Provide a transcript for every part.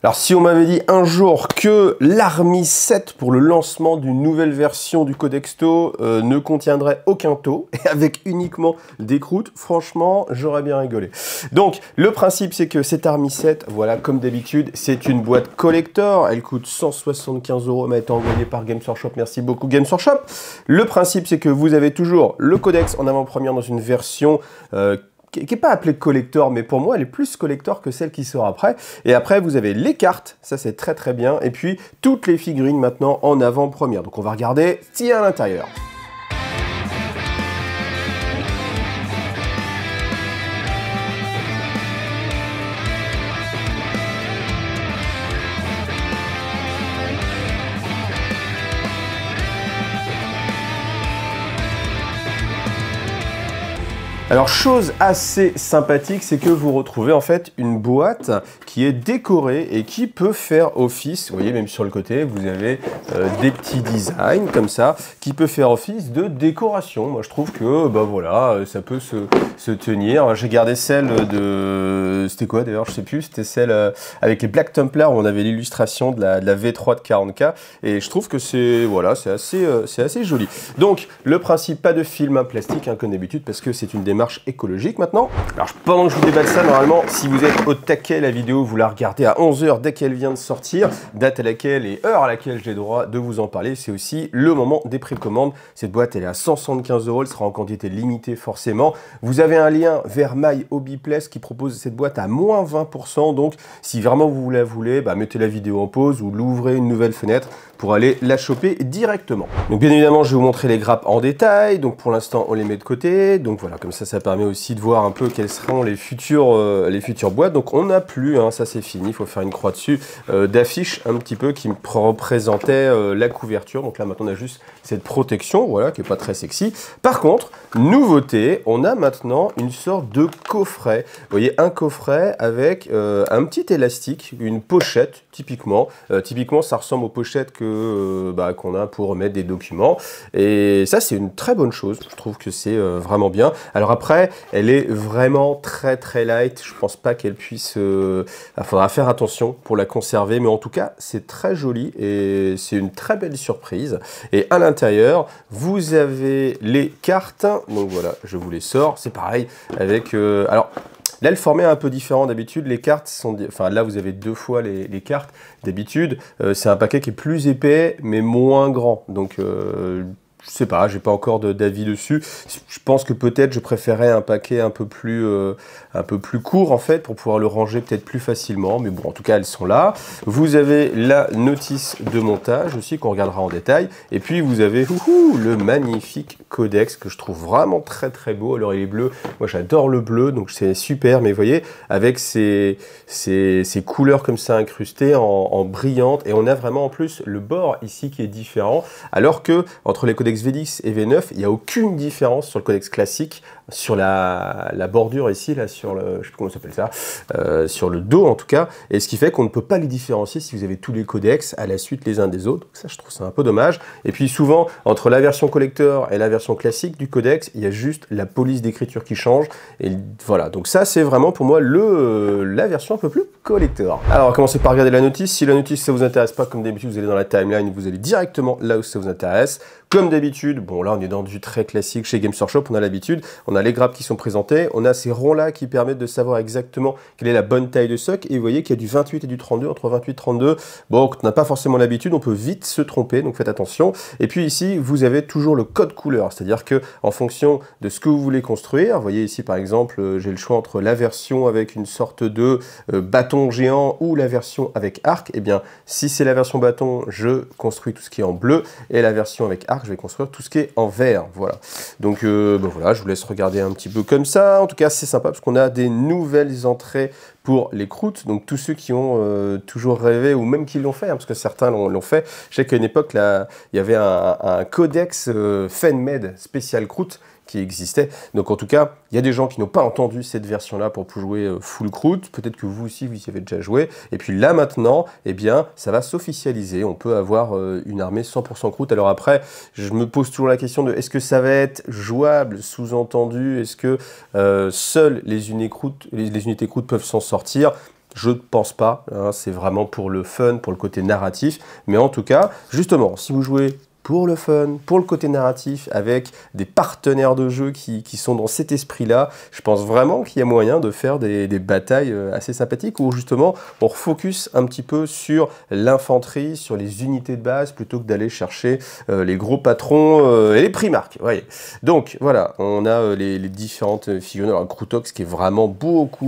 Alors si on m'avait dit un jour que l'Army 7 pour le lancement d'une nouvelle version du Codexto ne contiendrait aucun taux et avec uniquement des croûtes, franchement j'aurais bien rigolé. Donc le principe c'est que cette Army 7, voilà comme d'habitude, c'est une boîte collector, elle coûte 175 €, mais elle a été envoyée par Games Workshop, merci beaucoup Games Workshop. Le principe c'est que vous avez toujours le codex en avant-première dans une version qui n'est pas appelée collector, mais pour moi, elle est plus collector que celle qui sort après. Et après, vous avez les cartes, ça c'est très très bien, et puis toutes les figurines maintenant en avant-première. Donc on va regarder ce qu'il y a à l'intérieur. Alors chose assez sympathique, c'est que vous retrouvez en fait une boîte qui est décorée et qui peut faire office, vous voyez même sur le côté, vous avez des petits designs comme ça, qui peut faire office de décoration. Moi je trouve que bah voilà, ça peut se tenir. J'ai gardé celle de... C'était quoi d'ailleurs, je sais plus, c'était celle avec les Black Templars où on avait l'illustration de la V3 de 40K et je trouve que c'est voilà, c'est assez joli. Donc le principe, pas de film plastique hein, comme d'habitude parce que c'est une démarche écologique maintenant. Alors pendant que je vous déballe ça, normalement, si vous êtes au taquet, la vidéo, vous la regardez à 11 h dès qu'elle vient de sortir, date à laquelle et heure à laquelle j'ai le droit de vous en parler, c'est aussi le moment des précommandes. Cette boîte, elle est à 175 €, elle sera en quantité limitée forcément. Vous avez un lien vers My Hobby Place qui propose cette boîte à moins 20 %, donc si vraiment vous la voulez, bah, mettez la vidéo en pause ou l'ouvrez une nouvelle fenêtre pour aller la choper directement. Donc bien évidemment, je vais vous montrer les grappes en détail, donc pour l'instant, on les met de côté, donc voilà, comme ça permet aussi de voir un peu quelles seront les futures boîtes. Donc on n'a plus, hein, ça c'est fini, il faut faire une croix dessus, d'affiches un petit peu qui me représentaient la couverture. Donc là maintenant on a juste cette protection, voilà, qui est pas très sexy. Par contre, nouveauté, on a maintenant une sorte de coffret. Vous voyez, un coffret avec un petit élastique, une pochette typiquement. Typiquement ça ressemble aux pochettes qu'on a pour mettre des documents. Et ça c'est une très bonne chose, je trouve que c'est vraiment bien. Alors après, elle est vraiment très très light. Je pense pas qu'elle puisse... il faudra faire attention pour la conserver. Mais en tout cas, c'est très joli et c'est une très belle surprise. Et à l'intérieur, vous avez les cartes. Donc voilà, je vous les sors. C'est pareil avec... alors, là, le format est un peu différent d'habitude. Les cartes sont... Enfin, là, vous avez deux fois les cartes. D'habitude, c'est un paquet qui est plus épais, mais moins grand. Donc... je sais pas, j'ai pas encore d'avis dessus. Je pense que peut-être je préférais un paquet un peu plus court en fait pour pouvoir le ranger peut-être plus facilement. Mais bon, en tout cas, elles sont là. Vous avez la notice de montage aussi qu'on regardera en détail. Et puis vous avez le magnifique codex que je trouve vraiment très très beau. Alors il est bleu. Moi j'adore le bleu, donc c'est super. Mais vous voyez, avec ces couleurs comme ça incrustées en brillante. Et on a vraiment en plus le bord ici qui est différent. Alors que entre les codex V10 et V9, il n'y a aucune différence sur le codex classique, sur la bordure ici, là, sur le, je sais plus comment ça s'appelle ça, sur le dos en tout cas, et ce qui fait qu'on ne peut pas les différencier si vous avez tous les codex à la suite les uns des autres. Donc ça, je trouve ça un peu dommage. Et puis souvent, entre la version collector et la version classique du codex, il y a juste la police d'écriture qui change, et voilà. Donc ça, c'est vraiment pour moi la version un peu plus collector. Alors, on va commencer par regarder la notice. Si la notice, ça vous intéresse pas, comme d'habitude, vous allez dans la timeline, vous allez directement là où ça vous intéresse. Comme d'habitude, bon là on est dans du très classique chez Games Workshop, on a l'habitude, on a les grappes qui sont présentées, on a ces ronds-là qui permettent de savoir exactement quelle est la bonne taille de soc, et vous voyez qu'il y a du 28 et du 32, entre 28 et 32, bon, quand on n'a pas forcément l'habitude, on peut vite se tromper, donc faites attention. Et puis ici, vous avez toujours le code couleur, c'est-à-dire que en fonction de ce que vous voulez construire, vous voyez ici par exemple, j'ai le choix entre la version avec une sorte de bâton géant ou la version avec arc, et bien si c'est la version bâton, je construis tout ce qui est en bleu, et la version avec arc, je vais construire tout ce qui est en vert, voilà. Donc voilà, je vous laisse regarder un petit peu comme ça. En tout cas, c'est sympa parce qu'on a des nouvelles entrées pour les croûtes. Donc tous ceux qui ont toujours rêvé ou même qui l'ont fait, hein, parce que certains l'ont fait. Je sais qu'à une époque, là, il y avait un codex FanMed spécial croûte qui existait. Donc en tout cas, il y a des gens qui n'ont pas entendu cette version-là pour jouer full croûte. Peut-être que vous aussi, vous y avez déjà joué. Et puis là maintenant, eh bien, ça va s'officialiser. On peut avoir une armée 100% croûte. Alors après, je me pose toujours la question de est-ce que ça va être jouable, sous-entendu, est-ce que seules les unités croûtes peuvent s'en sortir? Je ne pense pas, hein, c'est vraiment pour le fun, pour le côté narratif. Mais en tout cas, justement, si vous jouez pour le fun, pour le côté narratif, avec des partenaires de jeu qui sont dans cet esprit-là, je pense vraiment qu'il y a moyen de faire des batailles assez sympathiques où justement on refocus un petit peu sur l'infanterie, sur les unités de base, plutôt que d'aller chercher les gros patrons et les primarques. Voyez. Donc voilà, on a les différentes figurines. Alors Krutox qui est vraiment beaucoup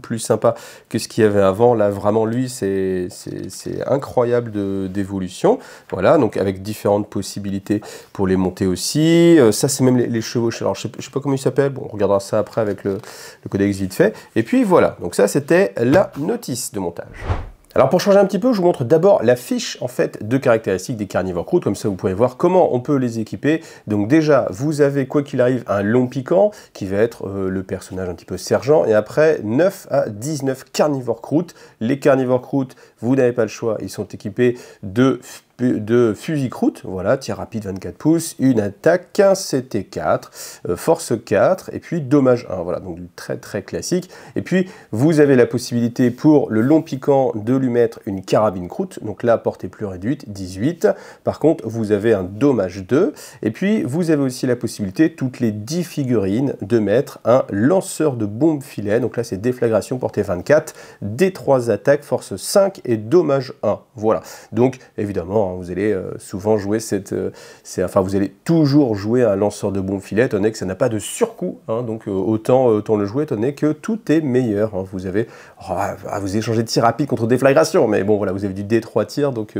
plus sympa que ce qu'il y avait avant. Là vraiment lui c'est incroyable d'évolution. Voilà. Donc avec différentes possibilités pour les monter aussi. Ça, c'est même les chevauchés. Alors, je ne sais pas comment ils s'appellent. Bon, on regardera ça après avec le codex vite fait. Et puis, voilà. Donc ça, c'était la notice de montage. Alors pour changer un petit peu, je vous montre d'abord la fiche en fait de caractéristiques des carnivores croûtes, comme ça vous pouvez voir comment on peut les équiper. Donc déjà, vous avez quoi qu'il arrive un long piquant qui va être le personnage un petit peu sergent, et après 9 à 19 carnivores croûtes. Les carnivores croûtes, vous n'avez pas le choix, ils sont équipés de fusil croûte, voilà, tir rapide 24 pouces, une attaque, 15 CT4, force 4, et puis dommage 1, voilà, donc très classique. Et puis, vous avez la possibilité pour le long piquant de lui mettre une carabine croûte, donc là, portée plus réduite, 18. Par contre, vous avez un dommage 2, et puis vous avez aussi la possibilité, toutes les 10 figurines, de mettre un lanceur de bombes filet, donc là, c'est déflagration, portée 24, D3 attaques, force 5 et dommage 1, voilà. Donc, évidemment, vous allez souvent jouer vous allez toujours jouer un lanceur de bombes filet, étant donné que ça n'a pas de surcoût, hein, donc autant le jouer, étant donné que tout est meilleur. Hein. Vous avez, vous échangez de tir rapide contre déflagration, mais bon voilà, vous avez du D3 tir, donc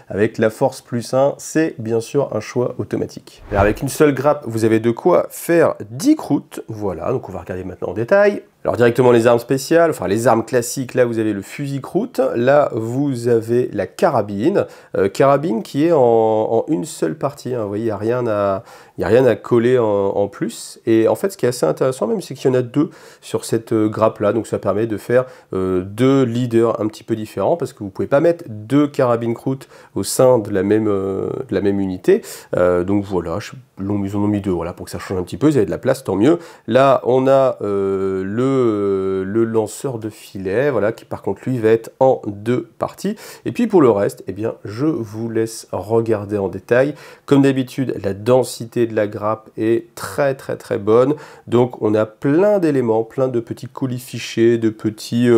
avec la force plus 1, c'est bien sûr un choix automatique. Alors, avec une seule grappe, vous avez de quoi faire 10 croûtes, voilà, donc on va regarder maintenant en détail. Alors directement les armes spéciales, enfin les armes classiques, là vous avez le fusil croûte, là vous avez la carabine, carabine qui est en une seule partie, hein. Vous voyez, il n'y a rien à coller en plus, et en fait ce qui est assez intéressant même, c'est qu'il y en a deux sur cette grappe là, donc ça permet de faire deux leaders un petit peu différents, parce que vous ne pouvez pas mettre deux carabines croûte au sein de la même unité, donc voilà, ils en ont mis deux, voilà, pour que ça change un petit peu, vous avez de la place, tant mieux. Là on a le lanceur de filet, voilà, qui par contre lui va être en deux parties. Et puis pour le reste, eh bien, je vous laisse regarder en détail. Comme d'habitude, la densité de la grappe est très bonne. Donc on a plein d'éléments, plein de petits colis fichés, de petits,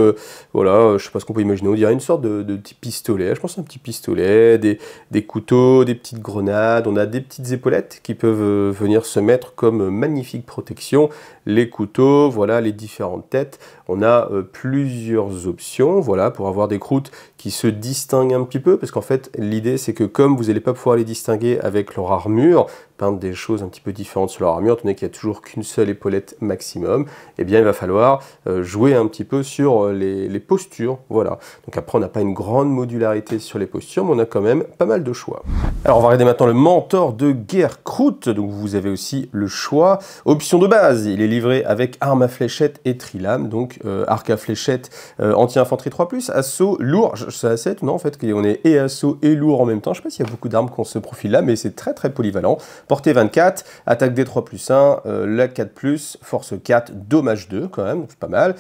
voilà, je sais pas ce qu'on peut imaginer, on dirait une sorte de petit pistolet. Je pense à un petit pistolet, des couteaux, des petites grenades. On a des petites épaulettes qui peuvent venir se mettre comme magnifique protection. Les couteaux, voilà, les différentes têtes. On a plusieurs options, voilà, pour avoir des croûtes qui se distinguent un petit peu, parce qu'en fait, l'idée, c'est que comme vous n'allez pas pouvoir les distinguer avec leur armure, peindre des choses un petit peu différentes sur leur armure, étant donné qu'il n'y a toujours qu'une seule épaulette maximum, eh bien, il va falloir jouer un petit peu sur les postures, voilà. Donc après, on n'a pas une grande modularité sur les postures, mais on a quand même pas mal de choix. Alors, on va regarder maintenant le mentor de guerre croûte, donc vous avez aussi le choix. Option de base, il est livré avec arme à fléchette et trilame, donc arc à fléchette anti-infanterie 3+, assaut lourd, c'est assez étonnant en fait qu'on est et assaut et lourd en même temps. Je ne sais pas s'il y a beaucoup d'armes qui ont ce profil là, mais c'est très polyvalent. Portée 24, attaque D3+1, la 4+, force 4, dommage 2 quand même, c'est pas mal.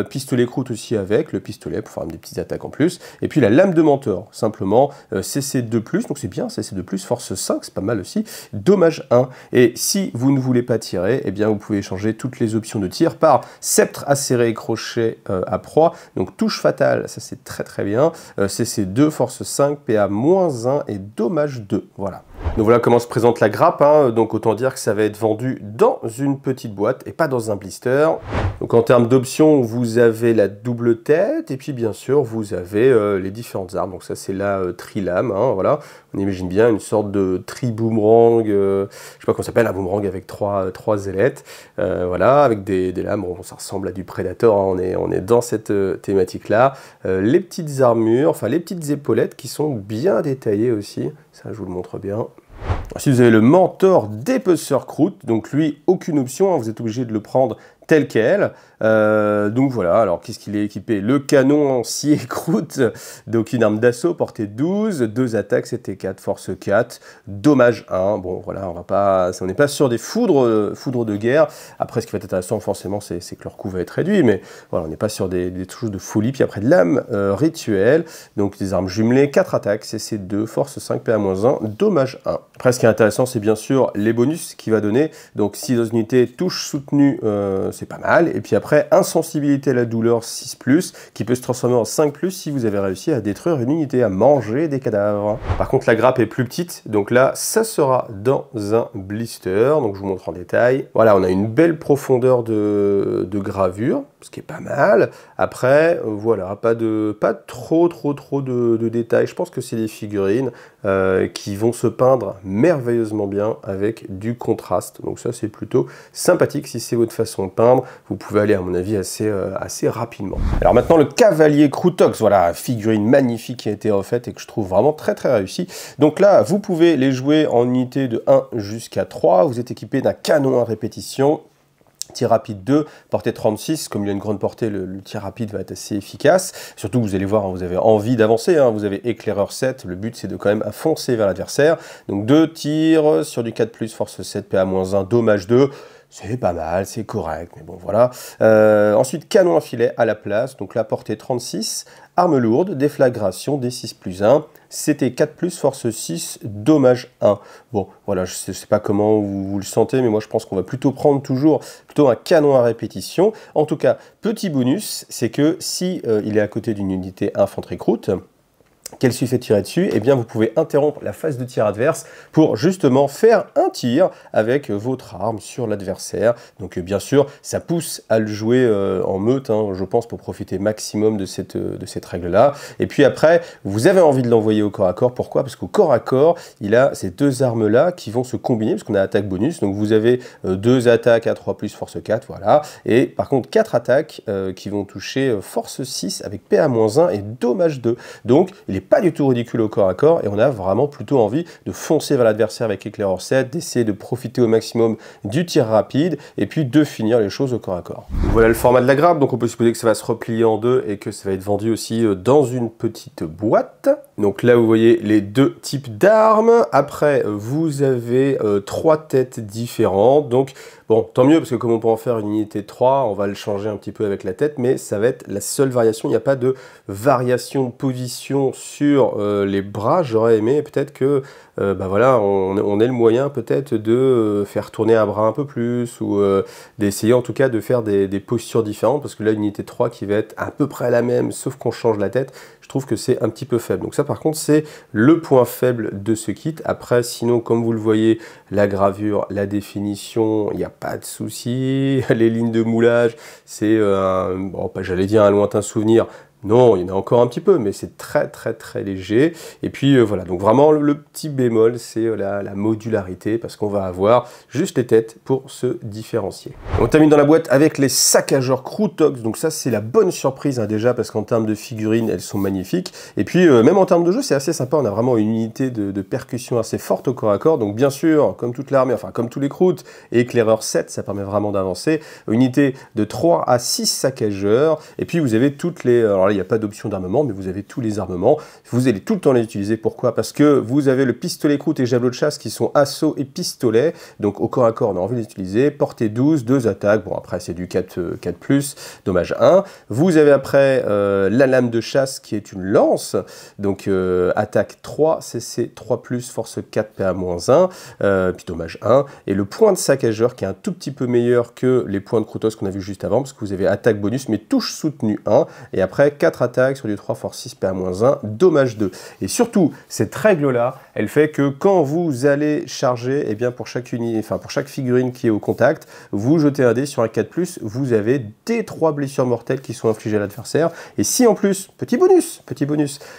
Pistolet croûte aussi avec, le pistolet pour faire des petites attaques en plus. Et puis la lame de mentor, simplement CC2+, donc c'est bien, CC2+, force 5, c'est pas mal aussi, dommage 1. Et si vous ne voulez pas tirer, eh bien vous pouvez changer toutes les options de tir par sceptre acéré et crochet à proie, donc touche fatale, ça c'est très bien, CC2, force 5, PA-1 et dommage 2, voilà. Donc voilà comment se présente la grappe, hein. Donc autant dire que ça va être vendu dans une petite boîte et pas dans un blister. Donc en termes d'options, vous avez la double tête et puis bien sûr vous avez les différentes armes. Donc ça c'est la trilame, hein, voilà. On imagine bien une sorte de tri-boomerang, je sais pas comment ça s'appelle, un boomerang avec trois ailettes, voilà, avec des lames. Bon, ça ressemble à du Predator, hein. On est dans cette thématique-là. Les petites armures, enfin les petites épaulettes qui sont bien détaillées aussi. Ça, je vous le montre bien. Ensuite, vous avez le mentor d'épeceur croûte. Donc lui, aucune option, hein, vous êtes obligé de le prendre tel quel. Donc voilà, alors qu'est-ce qu'il est équipé? Le canon en scie écroute, donc une arme d'assaut, portée 12, 2 attaques, CT4, force 4, dommage 1. Bon voilà, on n'est pas sur des foudres de guerre. Après, ce qui va être intéressant forcément, c'est que leur coût va être réduit, mais voilà, on n'est pas sur des choses de folie. Puis après, de l'âme rituelle, donc des armes jumelées, 4 attaques, CC2, force 5, PA-1, dommage 1. Après, ce qui est intéressant, c'est bien sûr les bonus qu'il va donner. Donc si dans une unité touche soutenue, c'est pas mal. Et puis après, insensibilité à la douleur 6+, qui peut se transformer en 5+, si vous avez réussi à détruire une unité, à manger des cadavres. Par contre, la grappe est plus petite, donc là, ça sera dans un blister, donc je vous montre en détail. Voilà, on a une belle profondeur de gravure, ce qui est pas mal. Après, voilà, pas trop de détails. Je pense que c'est des figurines qui vont se peindre merveilleusement bien avec du contraste. Donc ça, c'est plutôt sympathique. Si c'est votre façon de peindre, vous pouvez aller, à mon avis, assez rapidement. Alors maintenant, le Cavalier Krutox, voilà, figurine magnifique qui a été refaite et que je trouve vraiment très réussi. Donc là, vous pouvez les jouer en unité de 1 jusqu'à 3. Vous êtes équipé d'un canon à répétition, tir rapide 2, portée 36, comme il a une grande portée, le tir rapide va être assez efficace. Surtout, vous allez voir, hein, vous avez envie d'avancer, hein, vous avez éclaireur 7, le but c'est de quand même foncer vers l'adversaire. Donc 2 tirs sur du 4+, force 7, PA-1, dommage 2. C'est pas mal, c'est correct, mais bon voilà. Ensuite, canon à filet à la place, donc la portée 36, arme lourde, déflagration, D6+1, CT 4+, force 6, dommage 1. Bon, voilà, je sais pas comment vous le sentez, mais moi je pense qu'on va plutôt prendre plutôt un canon à répétition. En tout cas, petit bonus, c'est que si il est à côté d'une unité infanterie croûte, qu'elle suffit de tirer dessus, eh bien vous pouvez interrompre la phase de tir adverse pour justement faire un tir avec votre arme sur l'adversaire. Donc bien sûr, ça pousse à le jouer en meute, hein, je pense, pour profiter maximum de cette règle-là. Et puis après, vous avez envie de l'envoyer au corps à corps. Pourquoi? Parce qu'au corps à corps, il a ces deux armes-là qui vont se combiner, parce qu'on a attaque bonus. Donc vous avez 2 attaques à 3+, force 4, voilà. Et par contre, 4 attaques qui vont toucher force 6 avec PA-1 et dommage 2. Donc il est pas du tout ridicule au corps à corps et on a vraiment plutôt envie de foncer vers l'adversaire avec éclaireur 7, d'essayer de profiter au maximum du tir rapide et puis de finir les choses au corps à corps. Voilà le format de la grappe, donc on peut supposer que ça va se replier en deux et que ça va être vendu aussi dans une petite boîte. Donc là vous voyez les deux types d'armes. Après vous avez 3 têtes différentes, donc bon, tant mieux, parce que comme on peut en faire une unité de 3, on va le changer un petit peu avec la tête, mais ça va être la seule variation. Il n'y a pas de variation de position sur les bras. J'aurais aimé peut-être que, bah voilà, on ait le moyen peut-être de faire tourner un bras un peu plus, ou d'essayer en tout cas de faire des postures différentes, parce que là, une unité de 3 qui va être à peu près la même, sauf qu'on change la tête, je trouve que c'est un petit peu faible. Donc ça, par contre, c'est le point faible de ce kit. Après, sinon, comme vous le voyez, la gravure, la définition, il n'y a pas de souci. Les lignes de moulage, c'est, bon, j'allais dire un lointain souvenir. Non, il y en a encore un petit peu, mais c'est très léger. Et puis voilà, donc vraiment le petit bémol, c'est la modularité, parce qu'on va avoir juste les têtes pour se différencier. On termine dans la boîte avec les saccageurs Krutox. Donc ça, c'est la bonne surprise hein, déjà, parce qu'en termes de figurines, elles sont magnifiques. Et puis même en termes de jeu, c'est assez sympa. On a vraiment une unité de percussion assez forte au corps à corps. Donc bien sûr, comme toute l'armée, enfin comme tous les Krut, et éclaireur 7, ça permet vraiment d'avancer. Unité de 3 à 6 saccageurs. Et puis vous avez toutes les... Alors là, il n'y a pas d'option d'armement, mais vous avez tous les armements. Vous allez tout le temps les utiliser. Pourquoi? Parce que vous avez le pistolet Krut et javelot de chasse qui sont assaut et pistolet. Donc au corps à corps, on a envie de les utiliser. Portée 12, 2 attaques. Bon, après, c'est du 4+, dommage 1. Vous avez après la lame de chasse qui est une lance. Donc attaque 3, CC 3+, force 4, PA-1, puis dommage 1. Et le point de saccageur qui est un tout petit peu meilleur que les points de Krutos qu'on a vu juste avant, parce que vous avez attaque bonus, mais touche soutenue 1. Et après, 4 attaques sur du 3, force 6, PA-1, dommage 2. Et surtout, cette règle-là, elle fait que quand vous allez charger, eh bien pour chaque figurine qui est au contact, vous jetez un dé sur un 4+, vous avez des 3 blessures mortelles qui sont infligées à l'adversaire. Et si en plus, petit bonus,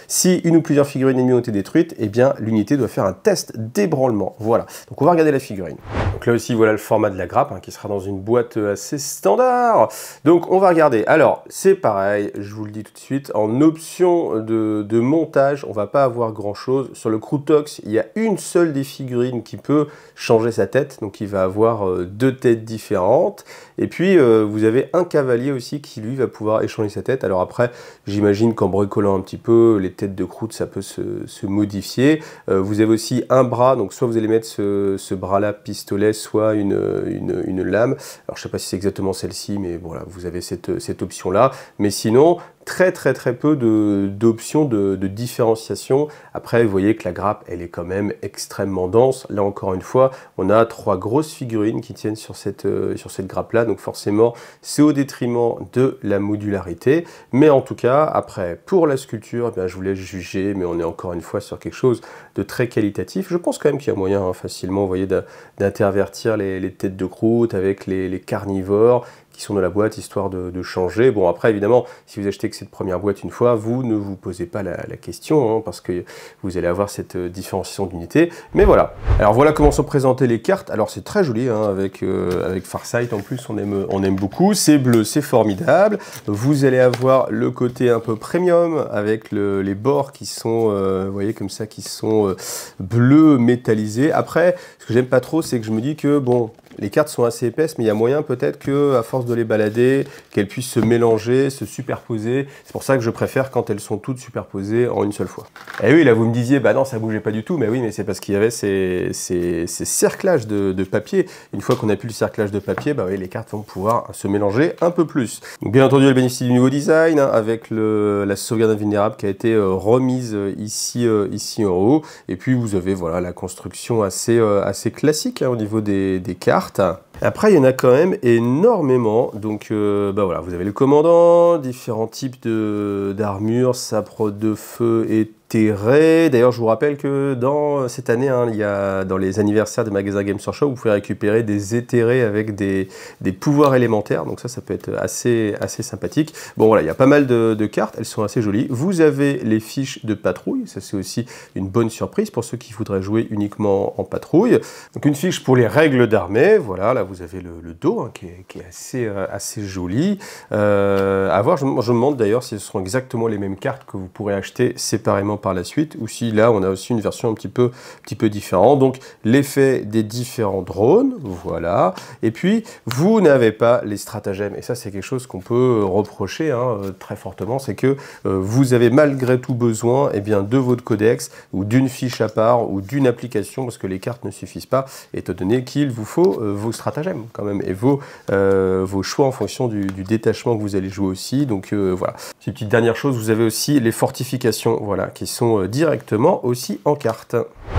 si une ou plusieurs figurines ennemies ont été détruites, eh bien l'unité doit faire un test d'ébranlement. Voilà. Donc on va regarder la figurine. Donc là aussi, voilà le format de la grappe hein, qui sera dans une boîte assez standard. Donc on va regarder. Alors, c'est pareil, je vous le dis tout de suite, en option de montage, on va pas avoir grand-chose. Sur le Croutox, il y a une seule des figurines qui peut changer sa tête. Donc il va avoir deux têtes différentes. Et puis, vous avez un cavalier aussi qui, lui, va pouvoir échanger sa tête. Alors après, j'imagine qu'en bricolant un petit peu, les têtes de croûte, ça peut se modifier. Vous avez aussi un bras, donc soit vous allez mettre ce bras-là pistolet, soit une lame. Alors je sais pas si c'est exactement celle-ci, mais voilà, vous avez cette option-là. Mais sinon, très peu d'options de différenciation. Après, vous voyez que la grappe, elle est quand même extrêmement dense. Là, encore une fois, on a 3 grosses figurines qui tiennent sur cette grappe-là. Donc forcément, c'est au détriment de la modularité. Mais en tout cas, après, pour la sculpture, eh bien, je vous laisse juger. Mais on est encore une fois sur quelque chose de très qualitatif. Je pense quand même qu'il y a moyen facilement, vous voyez, d'intervertir les têtes de croûte avec les carnivores qui sont dans la boîte, histoire de changer. Bon, après, évidemment, si vous achetez que cette première boîte une fois, vous ne vous posez pas la question, hein, parce que vous allez avoir cette différenciation d'unité. Mais voilà. Alors, voilà comment sont présentées les cartes. Alors, c'est très joli, hein, avec Farsight, en plus, on aime beaucoup. C'est bleu, c'est formidable. Vous allez avoir le côté un peu premium, avec les bords qui sont, vous voyez, comme ça, qui sont bleus métallisés. Après, ce que j'aime pas trop, c'est que je me dis que, bon, les cartes sont assez épaisses, mais il y a moyen peut-être qu'à force de les balader, qu'elles puissent se mélanger, se superposer. C'est pour ça que je préfère quand elles sont toutes superposées en une seule fois. Et oui, là vous me disiez, bah non, ça bougeait pas du tout. Mais oui, mais c'est parce qu'il y avait ces cerclages de papier. Une fois qu'on a plus le cerclage de papier, bah oui, les cartes vont pouvoir se mélanger un peu plus. Donc, bien entendu, elle bénéficie du nouveau design, hein, avec la sauvegarde invulnérable qui a été remise ici en haut. Et puis vous avez voilà la construction assez classique hein, au niveau des cartes. Après, il y en a quand même énormément. Donc, bah voilà, vous avez le commandant, différents types d'armures, sabre de feu et terré. D'ailleurs, je vous rappelle que dans cette année, hein, il y a dans les anniversaires des magasins Games Workshop, vous pouvez récupérer des éthérés avec des pouvoirs élémentaires. Donc ça peut être assez sympathique. Bon voilà, il y a pas mal de cartes, elles sont assez jolies. Vous avez les fiches de patrouille, ça c'est aussi une bonne surprise pour ceux qui voudraient jouer uniquement en patrouille. Donc une fiche pour les règles d'armée, voilà, là vous avez le dos hein, qui est assez joli. À voir, je me demande d'ailleurs si ce seront exactement les mêmes cartes que vous pourrez acheter séparément par la suite, ou si là on a aussi une version un petit peu différente. Donc l'effet des différents drones, voilà. Et puis vous n'avez pas les stratagèmes, et ça c'est quelque chose qu'on peut reprocher hein, très fortement, c'est que vous avez malgré tout besoin eh bien, de votre codex, ou d'une fiche à part, ou d'une application, parce que les cartes ne suffisent pas, étant donné qu'il vous faut vos stratagèmes quand même, et vos choix en fonction du détachement que vous allez jouer aussi. Donc voilà. Une petite dernière chose, vous avez aussi les fortifications, voilà, qui sont directement aussi en carte.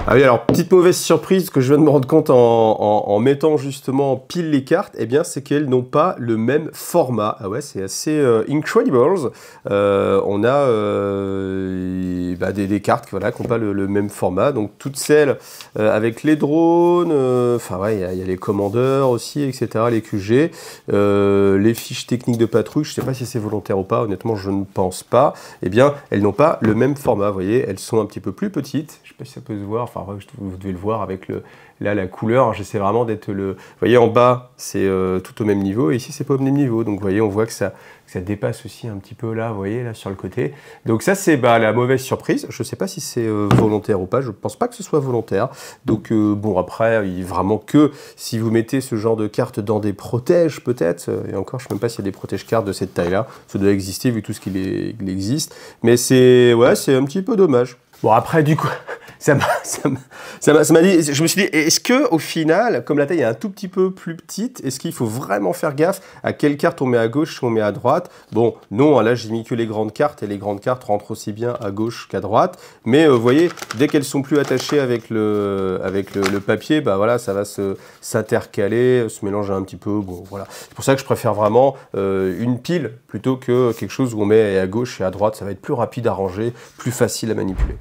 Ah oui, alors petite mauvaise surprise que je viens de me rendre compte en mettant justement pile les cartes, eh bien c'est qu'elles n'ont pas le même format. Ah ouais, c'est assez incredibles. On a des cartes voilà, qui n'ont pas le même format. Donc toutes celles avec les drones, enfin ouais, il y a les commandeurs aussi, etc., les QG, les fiches techniques de patrouille, je ne sais pas si c'est volontaire ou pas, honnêtement je ne pense pas. Eh bien, elles n'ont pas le même format, vous voyez, elles sont un petit peu plus petites. Je ne sais pas si ça peut se voir, enfin vous devez le voir avec là la couleur, j'essaie vraiment d'être Vous voyez, en bas, c'est tout au même niveau, et ici, c'est pas au même niveau. Donc, vous voyez, on voit que ça dépasse aussi un petit peu là, vous voyez, là, sur le côté. Donc, ça, c'est la mauvaise surprise. Je sais pas si c'est volontaire ou pas. Je pense pas que ce soit volontaire. Donc, bon, après, il vraiment que si vous mettez ce genre de carte dans des protèges, peut-être, et encore, je sais même pas s'il y a des protèges-cartes de cette taille-là. Ça doit exister, vu tout ce qu'il existe. Mais c'est un petit peu dommage. Bon, après, du coup... Ça m'a dit, je me suis dit, est-ce que au final, comme la taille est un tout petit peu plus petite, est-ce qu'il faut vraiment faire gaffe à quelle carte on met à gauche, on met à droite? Bon, non, là j'ai mis que les grandes cartes, et les grandes cartes rentrent aussi bien à gauche qu'à droite. Mais vous voyez, dès qu'elles sont plus attachées avec le papier, bah voilà, ça va s'intercaler, se mélanger un petit peu. Bon, voilà. C'est pour ça que je préfère vraiment une pile plutôt que quelque chose où on met à gauche et à droite. Ça va être plus rapide à ranger, plus facile à manipuler.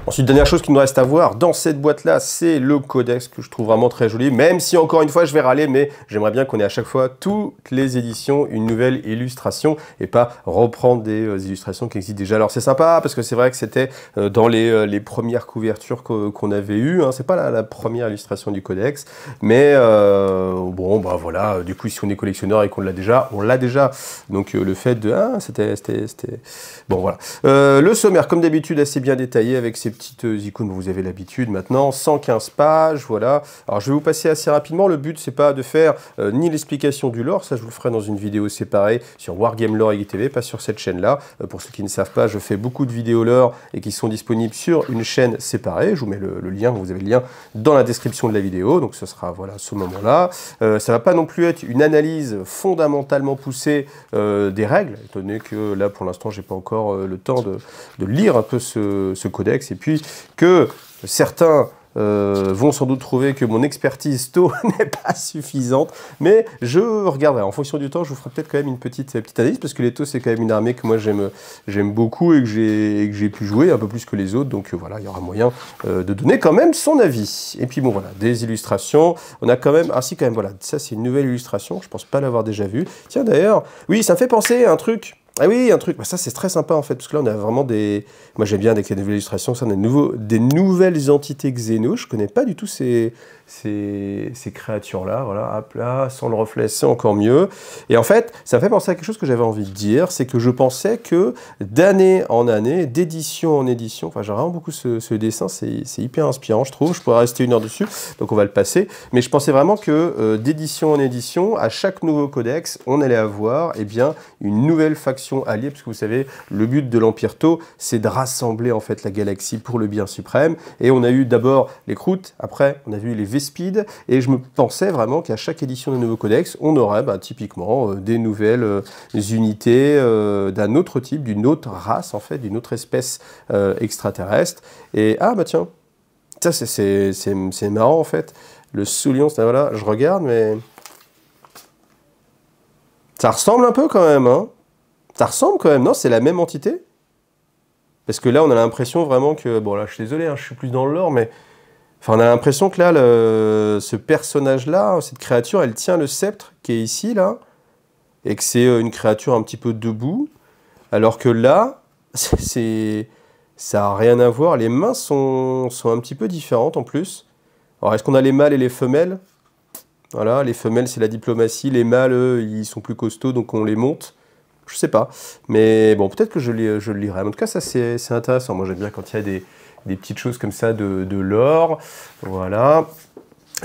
Ensuite, dernière chose qu'il nous reste à voir dans cette boîte-là, c'est le codex que je trouve vraiment très joli, même si encore une fois je vais râler, mais j'aimerais bien qu'on ait à chaque fois toutes les éditions une nouvelle illustration et pas reprendre des illustrations qui existent déjà. Alors c'est sympa parce que c'est vrai que c'était dans les premières couvertures qu'on avait eues, hein. C'est pas la première illustration du codex, mais bon, bah voilà, du coup si on est collectionneur et qu'on l'a déjà, on l'a déjà. Donc le fait de... Ah, c'était... Bon voilà. Le sommaire, comme d'habitude, assez bien détaillé avec ces petites icônes, vous avez l'habitude maintenant, 115 pages, voilà. Alors je vais vous passer assez rapidement, le but c'est pas de faire ni l'explication du lore, ça je vous le ferai dans une vidéo séparée sur Wargame Lore IGTV, pas sur cette chaîne-là. Pour ceux qui ne savent pas, je fais beaucoup de vidéos lore et qui sont disponibles sur une chaîne séparée, je vous mets le lien, vous avez le lien dans la description de la vidéo, donc ce sera voilà ce moment-là. Ça va pas non plus être une analyse fondamentalement poussée des règles, étant donné que là pour l'instant j'ai pas encore le temps de lire un peu ce codex, et puis que certains vont sans doute trouver que mon expertise taux n'est pas suffisante, mais je regarderai. En fonction du temps, je vous ferai peut-être quand même une petite analyse, parce que les taux, c'est quand même une armée que moi j'aime beaucoup et que j'ai pu jouer un peu plus que les autres, donc voilà, il y aura moyen de donner quand même son avis. Et puis bon, voilà, des illustrations. On a quand même, ah si, quand même, voilà, ça c'est une nouvelle illustration, je pense pas l'avoir déjà vue. Tiens d'ailleurs, oui, ça me fait penser à un truc. Ah oui, un truc, bah ça c'est très sympa en fait, parce que là on a vraiment des... Moi j'aime bien avec les nouvelles illustrations, ça on a des nouvelles entités Xeno, je connais pas du tout ces créatures-là, voilà, hop là, sans le reflet c'est encore mieux. Et en fait, ça me fait penser à quelque chose que j'avais envie de dire, c'est que je pensais que d'année en année, d'édition en édition, enfin j'aime vraiment beaucoup ce dessin, c'est hyper inspirant je trouve, je pourrais rester une heure dessus, donc on va le passer, mais je pensais vraiment que d'édition en édition, à chaque nouveau codex, on allait avoir eh bien, une nouvelle faction alliée, parce que vous savez, le but de l'Empire Tau, c'est de rassembler en fait la galaxie pour le bien suprême, et on a eu d'abord les Croûtes, après on a vu les Vespides, et je me pensais vraiment qu'à chaque édition de nouveau codex, on aurait bah, typiquement des nouvelles unités d'un autre type, d'une autre race en fait, d'une autre espèce extraterrestre, et ah bah tiens, ça c'est marrant en fait, le Soulion, voilà, je regarde, mais ça ressemble un peu quand même, hein. Ça ressemble quand même, non? C'est la même entité? Parce que là, on a l'impression vraiment que... Bon, là, je suis désolé, hein, je suis plus dans le lore, mais... Enfin, on a l'impression que là, ce personnage-là, cette créature, elle tient le sceptre qui est ici, là, et que c'est une créature un petit peu debout, alors que là, ça n'a rien à voir. Les mains sont un petit peu différentes, en plus. Alors, est-ce qu'on a les mâles et les femelles? Voilà, les femelles, c'est la diplomatie. Les mâles, eux, ils sont plus costauds, donc on les monte. Je sais pas, mais bon, peut-être que je le lirai. En tout cas, ça, c'est intéressant. Moi, j'aime bien quand il y a des petites choses comme ça de lore. Voilà.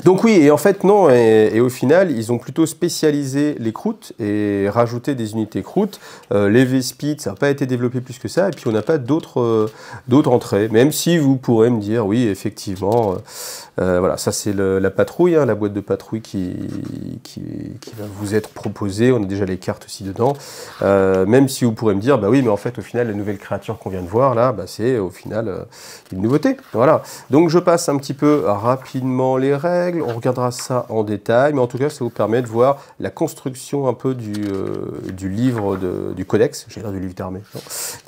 Donc oui, et en fait, non, et au final, ils ont plutôt spécialisé les croûtes et rajouté des unités croûtes. Les Vespides, ça n'a pas été développé plus que ça, et puis on n'a pas d'autres entrées, même si vous pourrez me dire, oui, effectivement, voilà, ça c'est la patrouille, hein, la boîte de patrouille qui va vous être proposée, on a déjà les cartes aussi dedans, même si vous pourrez me dire, bah oui, mais en fait, au final, la nouvelle créature qu'on vient de voir, là, bah, c'est au final une nouveauté, voilà. Donc je passe un petit peu rapidement les règles, on regardera ça en détail, mais en tout cas, ça vous permet de voir la construction un peu du livre, du codex, j'allais dire du livre d'armée,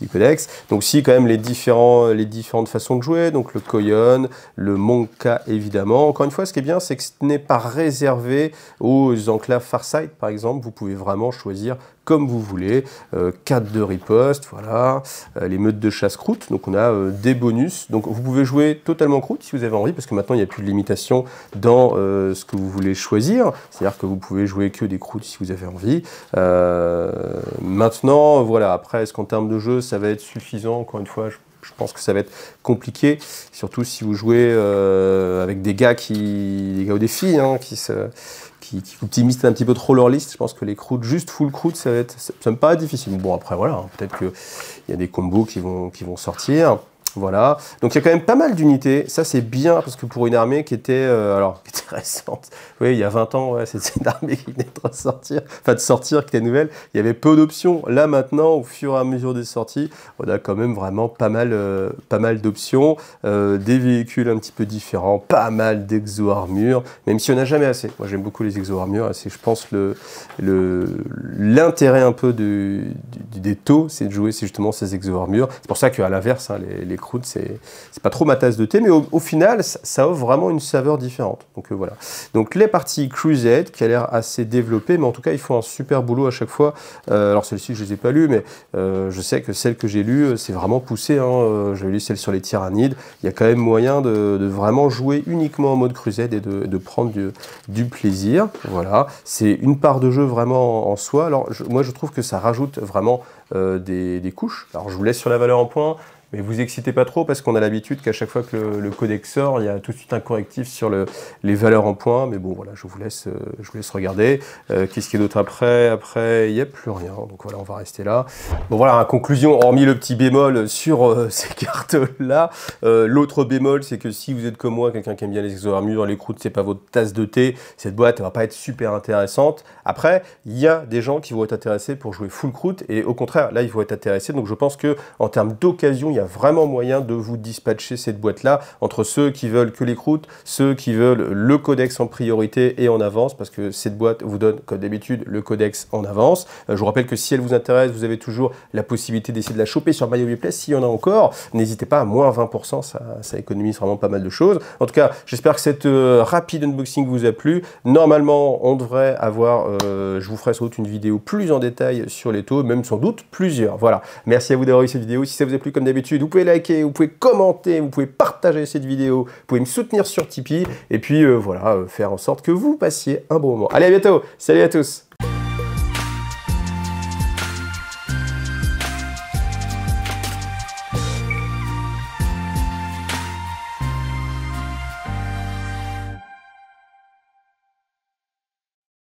du codex. Donc si quand même les différentes façons de jouer, donc le Koyon, le Monka évidemment. Encore une fois, ce qui est bien, c'est que ce n'est pas réservé aux enclaves Farsight, par exemple, vous pouvez vraiment choisir comme vous voulez, 4 de riposte, voilà, les meutes de chasse croûte, donc on a des bonus, donc vous pouvez jouer totalement croûte si vous avez envie, parce que maintenant il n'y a plus de limitation dans ce que vous voulez choisir, c'est-à-dire que vous pouvez jouer que des croûtes si vous avez envie. Maintenant, voilà, après, est-ce qu'en termes de jeu, ça va être suffisant? Encore une fois, je pense que ça va être compliqué, surtout si vous jouez avec des gars ou des filles hein, qui optimisent un petit peu trop leur liste. Je pense que les croûtes, juste full croûte, ça me paraît difficile. Bon, après, voilà, hein, peut-être qu'il y a des combos qui vont sortir. Voilà, donc il y a quand même pas mal d'unités, ça c'est bien parce que pour une armée qui était récente, oui il y a 20 ans, ouais, c'est une armée qui venait de sortir, qui était nouvelle, il y avait peu d'options, là maintenant au fur et à mesure des sorties, on a quand même vraiment pas mal d'options, des véhicules un petit peu différents, pas mal d'exo-armures, même si on n'a jamais assez, moi j'aime beaucoup les exo-armures, c'est je pense l'intérêt un peu des taux, c'est de jouer justement ces exo-armures, c'est pour ça qu'à l'inverse, hein, les croûte, c'est pas trop ma tasse de thé, mais au final, ça offre vraiment une saveur différente. Donc voilà. Donc les parties Crusade, qui a l'air assez développée, mais en tout cas, ils font un super boulot à chaque fois. Alors celle-ci, je les ai pas lues, mais je sais que celle que j'ai lue, c'est vraiment poussé. Hein. J'avais lu celle sur les tyrannides. Il y a quand même moyen de vraiment jouer uniquement en mode Crusade et de prendre du plaisir. Voilà. C'est une part de jeu vraiment en soi. Alors moi, je trouve que ça rajoute vraiment des couches. Alors je vous laisse sur la valeur en points, mais vous excitez pas trop parce qu'on a l'habitude qu'à chaque fois que le codec sort, il y a tout de suite un correctif sur les valeurs en points. Mais bon, voilà, je vous laisse regarder. Qu'est-ce qu'il y a d'autre après? Après, il n'y a plus rien. Donc voilà, on va rester là. Bon voilà, en conclusion, hormis le petit bémol sur ces cartes-là, l'autre bémol, c'est que si vous êtes comme moi, quelqu'un qui aime bien les exo-armures, les croûtes, c'est pas votre tasse de thé, cette boîte, elle va pas être super intéressante. Après, il y a des gens qui vont être intéressés pour jouer full croûte, et au contraire, là, ils vont être intéressés. Donc je pense que en termes d'occasion, il y a vraiment moyen de vous dispatcher cette boîte-là entre ceux qui veulent que les croûtes, ceux qui veulent le codex en priorité et en avance, parce que cette boîte vous donne, comme d'habitude, le codex en avance. Je vous rappelle que si elle vous intéresse, vous avez toujours la possibilité d'essayer de la choper sur MyHobbyPlay, s'il y en a encore. N'hésitez pas, à moins 20%, ça économise vraiment pas mal de choses. En tout cas, j'espère que cette rapide unboxing vous a plu. Normalement, on devrait avoir, je vous ferai sans doute une vidéo plus en détail sur les taux, même sans doute plusieurs. Voilà, merci à vous d'avoir vu cette vidéo. Si ça vous a plu, comme d'habitude, vous pouvez liker, vous pouvez commenter, vous pouvez partager cette vidéo, vous pouvez me soutenir sur Tipeee, et puis voilà, faire en sorte que vous passiez un bon moment. Allez, à bientôt, salut à tous.